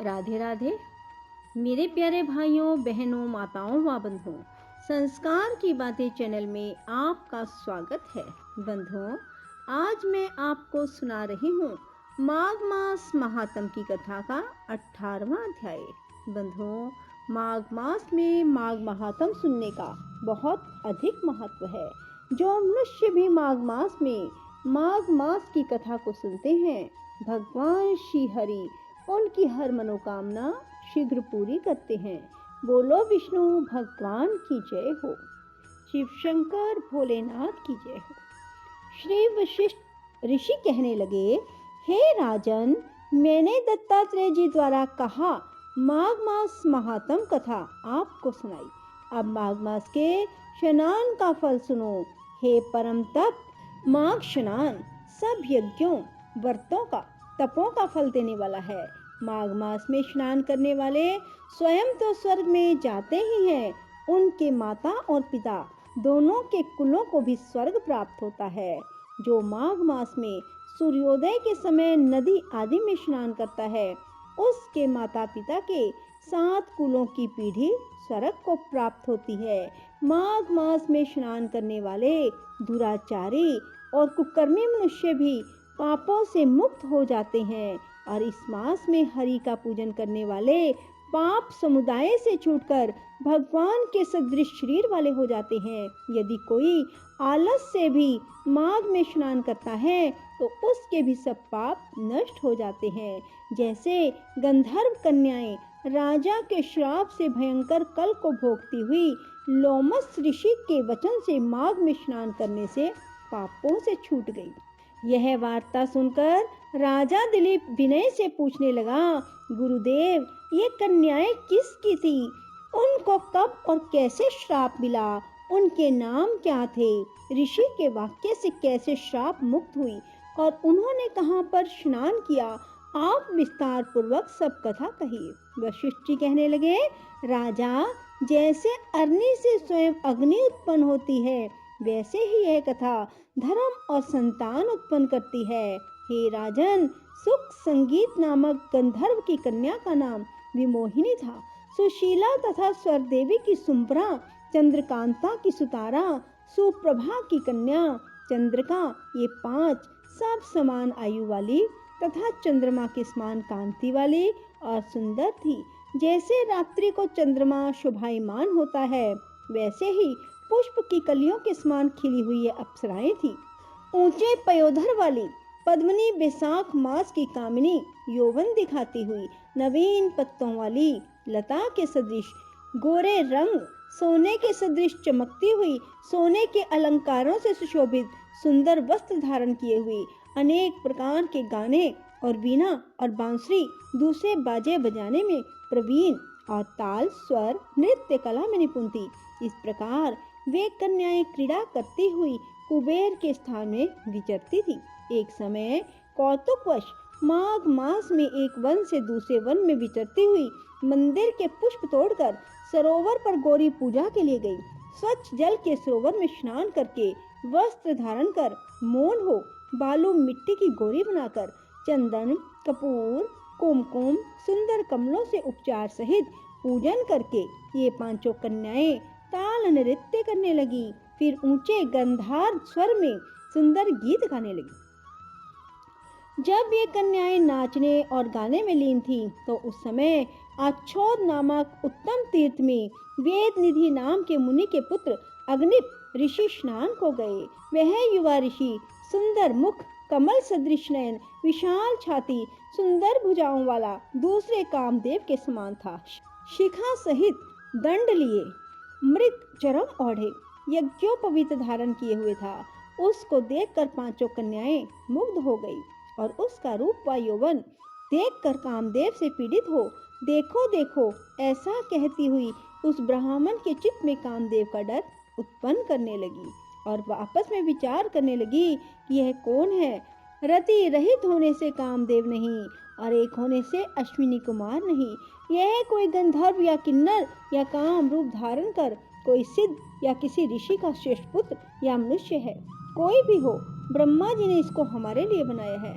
राधे राधे। मेरे प्यारे भाइयों, बहनों, माताओं व बंधुओं, संस्कार की बातें चैनल में आपका स्वागत है। बंधुओं, आज मैं आपको सुना रही हूँ माघ मास महात्म की कथा का 18वां अध्याय। बंधुओं, माघ मास में माघ महात्म सुनने का बहुत अधिक महत्व है। जो मनुष्य भी माघ मास में माघ मास की कथा को सुनते हैं, भगवान श्री हरि उनकी हर मनोकामना शीघ्र पूरी करते हैं। बोलो विष्णु भगवान की जय हो, शिव शंकर भोलेनाथ की जय हो। श्री वशिष्ठ ऋषि कहने लगे, हे राजन, मैंने दत्तात्रेय जी द्वारा कहा माघ मास महात्म कथा आपको सुनाई। अब माघ मास के स्नान का फल सुनो। हे परम तप, माघ स्नान सब यज्ञों, व्रतों का, तपों का फल देने वाला है। माघ मास में स्नान करने वाले स्वयं तो स्वर्ग में जाते ही हैं, उनके माता और पिता दोनों के कुलों को भी स्वर्ग प्राप्त होता है। जो माघ मास में सूर्योदय के समय नदी आदि में स्नान करता है, उसके माता पिता के 7 कुलों की पीढ़ी स्वर्ग को प्राप्त होती है। माघ मास में स्नान करने वाले दुराचारी और कुकर्मी मनुष्य भी पापों से मुक्त हो जाते हैं और इस मास में हरि का पूजन करने वाले पाप समुदाय से छूटकर भगवान के सदृश शरीर वाले हो जाते हैं। यदि कोई आलस से भी माघ में स्नान करता है तो उसके भी सब पाप नष्ट हो जाते हैं। जैसे गंधर्व कन्याएं राजा के श्राप से भयंकर कल को भोगती हुई लोमस ऋषि के वचन से माघ में स्नान करने से पापों से छूट गई। यह वार्ता सुनकर राजा दिलीप विनय से पूछने लगा, गुरुदेव, ये कन्याएं किसकी थी? उनको कब और कैसे श्राप मिला? उनके नाम क्या थे? ऋषि के वाक्य से कैसे श्राप मुक्त हुई और उन्होंने कहाँ पर स्नान किया? आप विस्तार पूर्वक सब कथा कहिए। वशिष्ठ जी कहने लगे, राजा, जैसे अग्नि से स्वयं अग्नि उत्पन्न होती है, वैसे ही यह कथा धर्म और संतान उत्पन्न करती है। हे राजन, सुख संगीत नामक गंधर्व की कन्या का नाम विमोहिनी था। सुशीला तथा स्वर देवी की सुंबरा, चंद्रकांता की सुतारा, सुप्रभा की कन्या चंद्रिका, ये 5 सब समान आयु वाली तथा चंद्रमा के समान कांति वाली और सुंदर थी। जैसे रात्रि को चंद्रमा शोभायमान होता है, वैसे ही पुष्प की कलियों के समान खिली हुई ये अप्सराएं थी। ऊंचे पयोधर वाली पद्मिनी बैसाख मास की कामिनी, यौवन दिखाती हुई नवीन पत्तों वाली लता के सदृश गोरे रंग, सोने के सदृश चमकती हुई, सोने के अलंकारों से सुशोभित सुंदर वस्त्र धारण किए हुई, अनेक प्रकार के गाने और वीणा और बांसुरी दूसरे बाजे बजाने में प्रवीण और ताल स्वर नृत्य कला में निपुण थी। इस प्रकार वे कन्याएं क्रीड़ा करती हुई कुबेर के स्थान में विचरती थी। एक समय कौतुकवश माघ मास में एक वन से दूसरे वन में विचरती हुई मंदिर के पुष्प तोड़कर सरोवर पर गौरी पूजा के लिए गई। स्वच्छ जल के सरोवर में स्नान करके वस्त्र धारण कर मौन हो बालू मिट्टी की गौरी बनाकर चंदन, कपूर, कुमकुम, सुंदर कमलों से उपचार सहित पूजन करके ये 5 कन्याएं ताल नृत्य करने लगी। फिर ऊंचे गंधार स्वर में सुंदर गीत गाने लगी। जब ये कन्याएं नाचने और गाने में लीन थीं, तो उस समय अच्छोद नामक उत्तम तीर्थ में वेद निधि नाम के मुनि के पुत्र अग्निप ऋषि स्नान को गए। वह युवा ऋषि सुंदर मुख, कमल सदृश नयन, विशाल छाती, सुंदर भुजाओं वाला दूसरे कामदेव के समान था। शिखा सहित दंड लिए, मृग चरम ओढ़े, यज्ञोपवीत धारण किए हुए था। उसको देखकर 5 कन्याएं मुग्ध हो गई और उसका रूप व यौवन देखकर कामदेव से पीड़ित हो देखो देखो ऐसा कहती हुई उस ब्राह्मण के चित्त में कामदेव का डर उत्पन्न करने लगी और वह आपस में विचार करने लगी कि यह कौन है। रति रहित होने से कामदेव नहीं और एक होने से अश्विनी कुमार नहीं, यह कोई गंधर्व या किन्नर या काम रूप धारण कर कोई सिद्ध या किसी ऋषि का श्रेष्ठ पुत्र या मनुष्य है। कोई भी हो, ब्रह्मा जी ने इसको हमारे लिए बनाया है।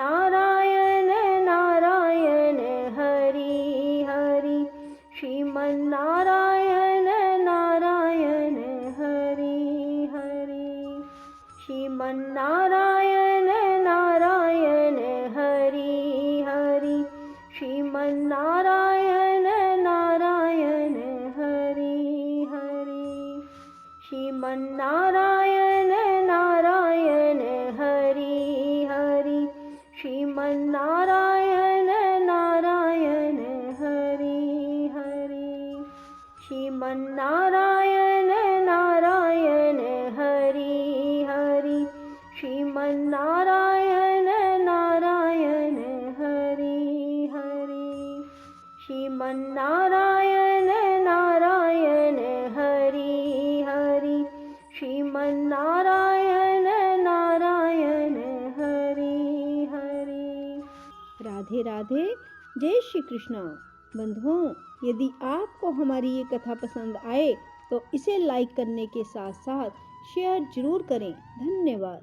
श्रीमन्नारायण नारायण हरि हरि, श्रीमन्नारायण नारायण हरि हरि, श्रीमन्नारायण नारायण हरि हरि, श्रीमन्नारायण नारायण हरि हरि, श्रीमन्नारायण नारायण हरि हरि, श्रीमन्नारायण नारायण हरि हरि, श्रीमन्नारायण नारायण हरि हरि, श्रीमन्नारायण नारायण हरि हरि, श्रीमन्नारायण नारायण हरि हरि, श्रीमन्नारायण नारायण हरि हरि। राधे राधे, जय श्री कृष्ण। बंधुओं, यदि आपको हमारी ये कथा पसंद आए तो इसे लाइक करने के साथ साथ शेयर जरूर करें। धन्यवाद।